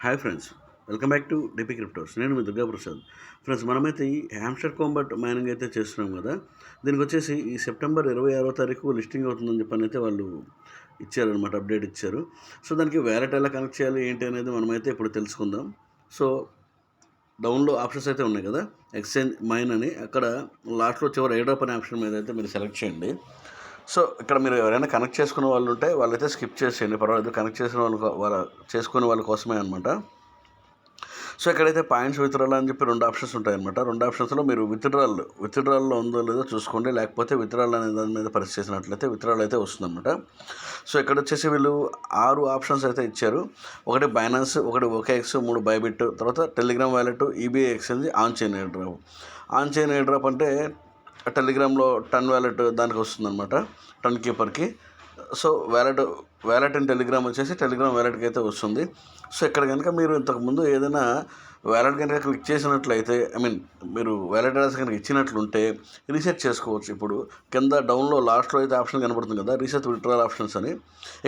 Hi friends, welcome back to DP cryptos. నేను మీ Durga Prasad. Friends, మనమైతే ఈ హ్యామ్స్టర్ కాంబాట్ మైనింగ్ అయితే చేస్తున్నాం కదా. దీనికి వచ్చేసి ఈ సెప్టెంబర్ 26వ లిస్టింగ్ అవుతుందని చెప్పని అయితే వాళ్ళు ఇచ్చారనమాట, అప్డేట్ ఇచ్చారు. సో దానికి వ్యాలెట్ ఎలా కనెక్ట్ చేయాలి ఏంటి అనేది మనమైతే ఇప్పుడు తెలుసుకుందాం. సో డౌన్లో ఆప్షన్స్ అయితే ఉన్నాయి కదా, ఎక్స్చేంజ్ మైన్ అని. అక్కడ లాస్ట్లో చివరి ఎయిర్డ్రాప్ అనే ఆప్షన్ మీద అయితే మీరు సెలెక్ట్ చేయండి. సో ఇక్కడ మీరు ఎవరైనా కనెక్ట్ చేసుకునే వాళ్ళు ఉంటే వాళ్ళైతే స్కిప్ చేసేయండి, పర్వాలేదు. కనెక్ట్ చేసిన వాళ్ళ చేసుకునే వాళ్ళ కోసమే అనమాట. సో ఇక్కడైతే పాయింట్స్ విత్డ్రాల్ అని చెప్పి రెండు ఆప్షన్స్ ఉంటాయన్నమాట. రెండు ఆప్షన్స్లో మీరు విత్డ్రాల్లో ఉందో లేదో చూసుకోండి. లేకపోతే విత్డ్రాల్ అనే దాని మీద ప్రెస్ చేసినట్లయితే విత్డ్రాల్ అయితే వస్తుందన్నమాట. సో ఇక్కడ వచ్చేసి వీళ్ళు 6 ఆప్షన్స్ అయితే ఇచ్చారు. ఒకటి బైనాన్స్, ఒకటి ఓకేఎక్స్, 3 బైబిట్, తర్వాత Telegram wallet, EBI exchange, on chain airdrop. On chain airdrop అంటే టెలిగ్రామ్లో టన్ వ్యాలెట్ దానికి వస్తుందన్నమాట, టన్ కీపర్కి. సో వ్యాలెట్ ఇన్ టెలిగ్రామ్ వచ్చేసి టెలిగ్రామ్ వ్యాలెట్కి అయితే వస్తుంది. సో ఇక్కడ కనుక మీరు ఇంతకుముందు ఏదైనా వ్యాలెట్ కనుక క్లిక్ చేసినట్లయితే, మీరు వ్యాలెట్ అడ్రస్ కనుక ఇచ్చినట్లుంటే రీసెట్ చేసుకోవచ్చు. ఇప్పుడు కింద డౌన్లో లాస్ట్లో అయితే ఆప్షన్ కనబడుతుంది కదా, రీసెట్ విత్డ్రాల్ ఆప్షన్స్ అని.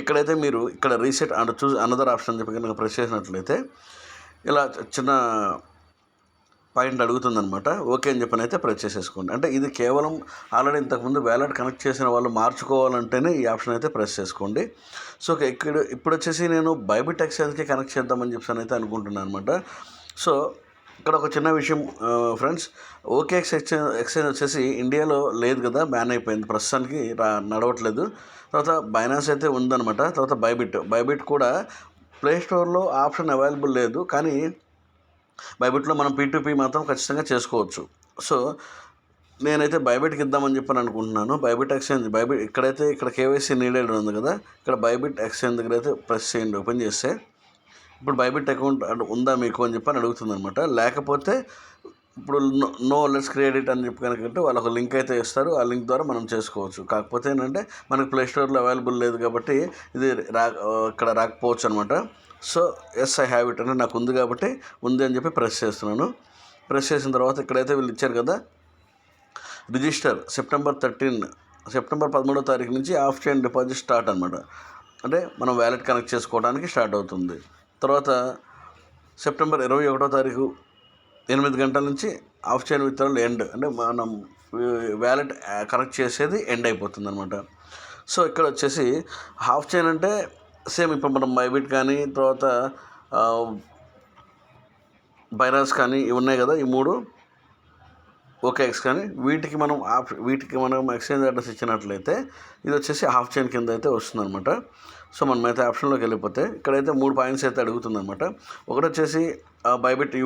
ఇక్కడైతే మీరు ఇక్కడ reset and choose another option చెప్పి కనుక ప్రెస్ చేసినట్లయితే ఇలా చిన్న పాయింట్ అడుగుతుందనమాట. ఓకే అని చెప్పని అయితే ప్రెస్ చేసేసుకోండి. అంటే ఇది కేవలం ఆల్రెడీ ఇంతకుముందు వ్యాలెట్ కనెక్ట్ చేసిన వాళ్ళు మార్చుకోవాలంటేనే ఈ ఆప్షన్ అయితే ప్రెస్ చేసుకోండి. సో ఇప్పుడు వచ్చేసి నేను బైబిట్ ఎక్స్చేంజ్కి కనెక్ట్ చేద్దామని చెప్పి అయితే అనుకుంటున్నాను అనమాట. సో ఇక్కడ ఒక చిన్న విషయం ఫ్రెండ్స్, ఓకేఎక్స్ ఎక్స్చేంజ్ వచ్చేసి ఇండియాలో లేదు కదా, బ్యాన్ అయిపోయింది ప్రస్తుతానికి, నడవట్లేదు. తర్వాత బైనాన్స్ అయితే ఉందన్నమాట. తర్వాత బైబిట్ కూడా ప్లే స్టోర్లో ఆప్షన్ అవైలబుల్ లేదు, కానీ బైబిట్లో మనం P2P మాత్రం ఖచ్చితంగా చేసుకోవచ్చు. సో నేనైతే బైబిట్కి ఇద్దామని చెప్పని అనుకుంటున్నాను. బైబిట్ ఎక్స్చేంజ్, ఇక్కడ కేవైసీ నీడెడ్ ఉంది కదా, ఇక్కడ బైబిట్ ఎక్స్చేంజ్ దగ్గర అయితే ప్రెస్ చేయండి. ఓపెన్ చేస్తే ఇప్పుడు బైబిట్ అకౌంట్ ఉందా మీకు అని చెప్పని అడుగుతుంది అనమాట. లేకపోతే ఇప్పుడు నో లెట్స్ క్రియేట్ ఇట్ అని చెప్పి కనుకంటే వాళ్ళు ఒక లింక్ అయితే ఇస్తారు. ఆ లింక్ ద్వారా మనం చేసుకోవచ్చు. కాకపోతే ఏంటంటే మనకి ప్లే స్టోర్లో అవైలబుల్ లేదు కాబట్టి ఇది ఇక్కడ రాకపోవచ్చు అనమాట. So yes I have it అంటే నాకు ఉంది కాబట్టి ఉంది అని చెప్పి ప్రెస్ చేస్తున్నాను. ప్రెస్ చేసిన తర్వాత ఇక్కడైతే వీళ్ళు ఇచ్చారు కదా, రిజిస్టర్ సెప్టెంబర్ 13వ తారీఖు నుంచి ఆఫ్ చైన్ డిపాజిట్ స్టార్ట్ అనమాట. అంటే మనం వ్యాలెట్ కనెక్ట్ చేసుకోవడానికి స్టార్ట్ అవుతుంది. తర్వాత సెప్టెంబర్ 21వ తారీఖు 8 గంటల నుంచి ఆఫ్ చైన్ విత్డ్రాల్ ఎండ్, అంటే మనం వ్యాలెట్ కనెక్ట్ చేసేది ఎండ్ అయిపోతుంది అనమాట. సో ఇక్కడ వచ్చేసి హాఫ్ చైన్ అంటే సేమ్ ఇప్పుడు మనం బైబిట్ కానీ, తర్వాత బైనాన్స్ కానీ ఇవి ఉన్నాయి కదా, ఈ 3 ఓకేఎక్స్ కానీ, వీటికి మనం ఎక్స్చేంజ్ అడ్రస్ ఇచ్చినట్లయితే ఇది వచ్చేసి హాఫ్ చైన్ కింద అయితే వస్తుందన్నమాట. సో మనమైతే ఆప్షన్లోకి వెళ్ళిపోతే ఇక్కడైతే 3 పాయింట్స్ అయితే అడుగుతుందన్నమాట. ఒకటి వచ్చేసి బైబిట్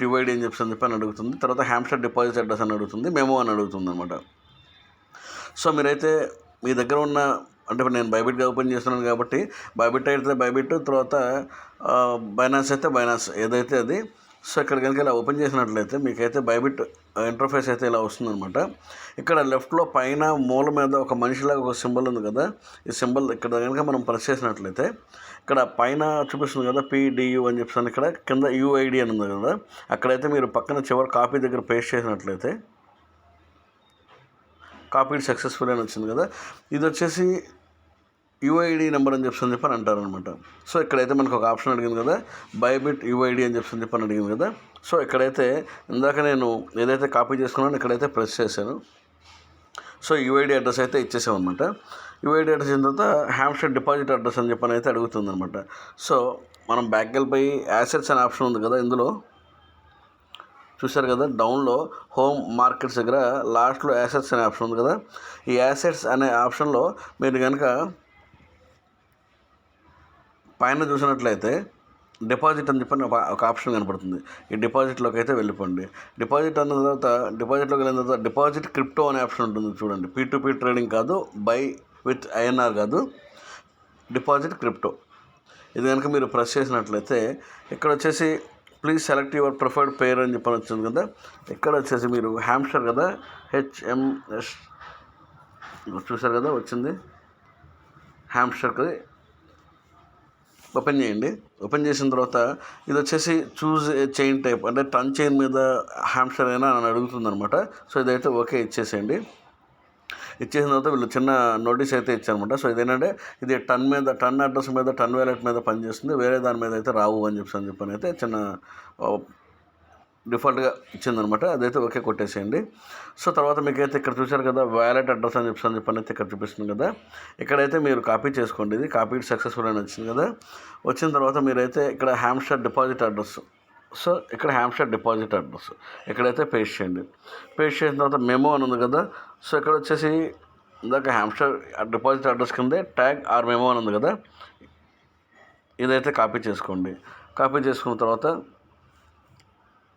యూఐడి అని చెప్పని అడుగుతుంది. తర్వాత హ్యామ్స్టర్ డిపాజిట్ అడ్రస్ అని అడుగుతుంది, మెమో అని అడుగుతుంది అనమాట. సో మీరైతే మీ దగ్గర ఉన్న, అంటే ఇప్పుడు నేను బైబిట్గా ఓపెన్ చేస్తున్నాను కాబట్టి బైబిట్ అయితే బైబిట్, తర్వాత బైనాన్స్ అయితే బైనాన్స్, ఏదైతే అది. సో ఇక్కడ కనుక ఇలా ఓపెన్ చేసినట్లయితే మీకైతే బైబిట్ ఇంటర్ఫేస్ అయితే ఇలా వస్తుందన్నమాట. ఇక్కడ లెఫ్ట్లో పైన మూల మీద ఒక మనిషిలాగా ఒక సింబల్ ఉంది కదా, ఈ సింబల్ ఇక్కడ కనుక మనం ప్రెస్ చేసినట్లయితే ఇక్కడ పైన చూపిస్తుంది కదా PDU అని చెప్పాను, ఇక్కడ కింద UID అని ఉంది కదా, అక్కడైతే మీరు పక్కన చివరి కాపీ దగ్గర పేస్ట్ చేసినట్లయితే కాపీ సక్సెస్ఫుల్ అని వచ్చింది కదా, ఇది వచ్చేసి UID నెంబర్ అని చెప్పని అంటారనమాట. సో ఇక్కడైతే మనకు ఒక ఆప్షన్ అడిగింది కదా, బైబిట్ UID అని చెప్పని అడిగింది కదా. సో ఇక్కడైతే ఇందాక నేను ఏదైతే కాపీ చేసుకున్నానో ఇక్కడైతే ప్రెస్ చేశాను. సో UID అడ్రస్ అయితే ఇచ్చేసాం అనమాట. UID అడ్రస్ అయిన తర్వాత హ్యామ్స్టర్ డిపాజిట్ అడ్రస్ అని చెప్పని అయితే అడుగుతుంది అనమాట. సో మనం బ్యాక్ వెళ్ళిపోయి యాసెట్స్ అనే ఆప్షన్ ఉంది కదా, ఇందులో చూసారు కదా, డౌన్లో హోమ్ మార్కెట్స్ దగ్గర లాస్ట్లో యాసెట్స్ అనే ఆప్షన్ ఉంది కదా, ఈ యాసెట్స్ అనే ఆప్షన్లో మీరు కనుక పైన చూసినట్లయితే డిపాజిట్ అని చెప్పని ఒక ఆప్షన్ కనపడుతుంది. ఈ డిపాజిట్లోకి అయితే వెళ్ళిపోండి. డిపాజిట్లోకి వెళ్ళిన తర్వాత డిపాజిట్ క్రిప్టో అనే ఆప్షన్ ఉంటుంది చూడండి. P2P ట్రేడింగ్ కాదు, బై విత్ INR కాదు, డిపాజిట్ క్రిప్టో. ఇది కనుక మీరు ప్రెస్ చేసినట్లయితే ఇక్కడ వచ్చేసి ప్లీజ్ సెలెక్ట్ యువర్ ప్రిఫర్డ్ పేర్ అని చెప్పని వచ్చింది కదా, ఇక్కడ వచ్చేసి మీరు హ్యామ్స్టర్ కదా, HMS చూసారు కదా వచ్చింది, హ్యామ్స్టర్కి ఓపెన్ చేయండి. ఓపెన్ చేసిన తర్వాత ఇది వచ్చేసి చూజ్ చైన్ టైప్, అంటే టన్ చైన్ మీద హ్యామ్స్టర్ అయినా అని అడుగుతుంది అనమాట. సో ఇదైతే ఓకే ఇచ్చేసేయండి. ఇచ్చేసిన తర్వాత వీళ్ళు చిన్న నోటీస్ అయితే ఇచ్చారనమాట. సో ఇదేంటంటే ఇది టన్ అడ్రస్ మీద టన్ వ్యాలెట్ మీద పనిచేస్తుంది, వేరే దాని మీద అయితే రావు అని చెప్పని అయితే చిన్న డిఫాల్ట్గా ఇచ్చిందనమాట. అదైతే ఓకే కొట్టేసేయండి. సో తర్వాత మీకైతే ఇక్కడ చూశారు కదా వ్యాలెట్ అడ్రస్ అని చెప్పని అయితే ఇక్కడ చూపిస్తుంది కదా, ఇక్కడైతే మీరు కాపీ చేసుకోండి. ఇది కాపీ సక్సెస్ఫుల్ అని వచ్చింది కదా. వచ్చిన తర్వాత మీరైతే ఇక్కడ హ్యామ్స్టర్ డిపాజిట్ అడ్రస్, సో ఇక్కడ హ్యామ్స్టర్ డిపాజిట్ అడ్రస్ ఇక్కడైతే పేస్ట్ చేయండి. పేస్ట్ చేసిన తర్వాత మెమో అని ఉంది కదా, సో ఇక్కడ వచ్చేసి ఇందాక హ్యామ్స్టర్ డిపాజిట్ అడ్రస్ కిందే ట్యాగ్ ఆర్ మెమో అని ఉంది కదా, ఇదైతే కాపీ చేసుకోండి. కాపీ చేసుకున్న తర్వాత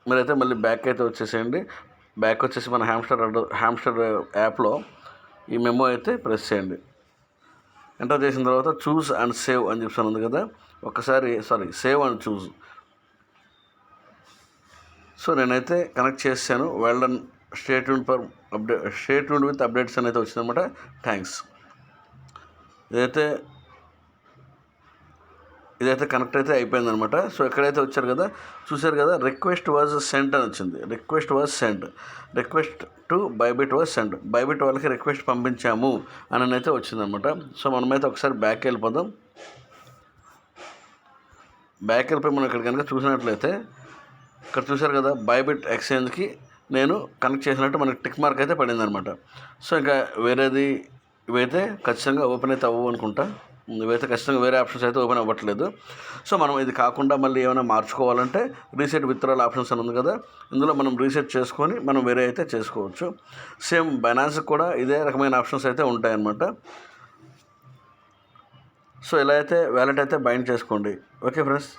మీరైతే మళ్ళీ బ్యాక్ అయితే వచ్చేసేయండి. బ్యాక్ వచ్చేసి మన హ్యామ్స్టర్ యాప్లో ఈ మెమో అయితే ప్రెస్ చేయండి. ఎంటర్ చేసిన తర్వాత చూస్ అండ్ సేవ్ అని చెప్పి ఉంది కదా, ఒకసారి సేవ్ అండ్ చూస్. సో నేనైతే కనెక్ట్ చేశాను. Well done, stay tuned with updates అని అయితే వచ్చిందనమాట. థ్యాంక్స్. ఇదైతే కనెక్ట్ అయితే అయిపోయిందనమాట. సో ఎక్కడైతే వచ్చారు కదా, చూశారు కదా, రిక్వెస్ట్ వాజ్ సెంట్ అని వచ్చింది. Request to Bybit was sent. Bybit వాళ్ళకి రిక్వెస్ట్ పంపించాము అని అయితే వచ్చిందనమాట. సో మనమైతే ఒకసారి బ్యాక్ వెళ్ళిపోదాం. బ్యాక్ వెళ్ళిపోయి మనం ఇక్కడ కనుక చూసినట్లయితే ఇక్కడ చూశారు కదా, బైబిట్ ఎక్స్చేంజ్కి నేను కనెక్ట్ చేసినట్టు మనకి టిక్ మార్క్ అయితే పడిందనమాట. సో ఇంకా వేరేది ఇవైతే ఖచ్చితంగా ఓపెన్ అయితే అవ్వవు అనుకుంటా. ఇవైతే ఖచ్చితంగా వేరే ఆప్షన్స్ అయితే ఓపెన్ అవ్వట్లేదు. సో మనం ఇది కాకుండా మళ్ళీ ఏమైనా మార్చుకోవాలంటే రీసెట్ విత్డ్రాల్ ఆప్షన్స్ అని ఉంది కదా, ఇందులో మనం రీసెట్ చేసుకొని మనం వేరే అయితే చేసుకోవచ్చు. సేమ్ బైనాన్స్కి కూడా ఇదే రకమైన ఆప్షన్స్ అయితే ఉంటాయన్నమాట. సో ఇలా అయితే వ్యాలెట్ అయితే బైండ్ చేసుకోండి. Okay friends.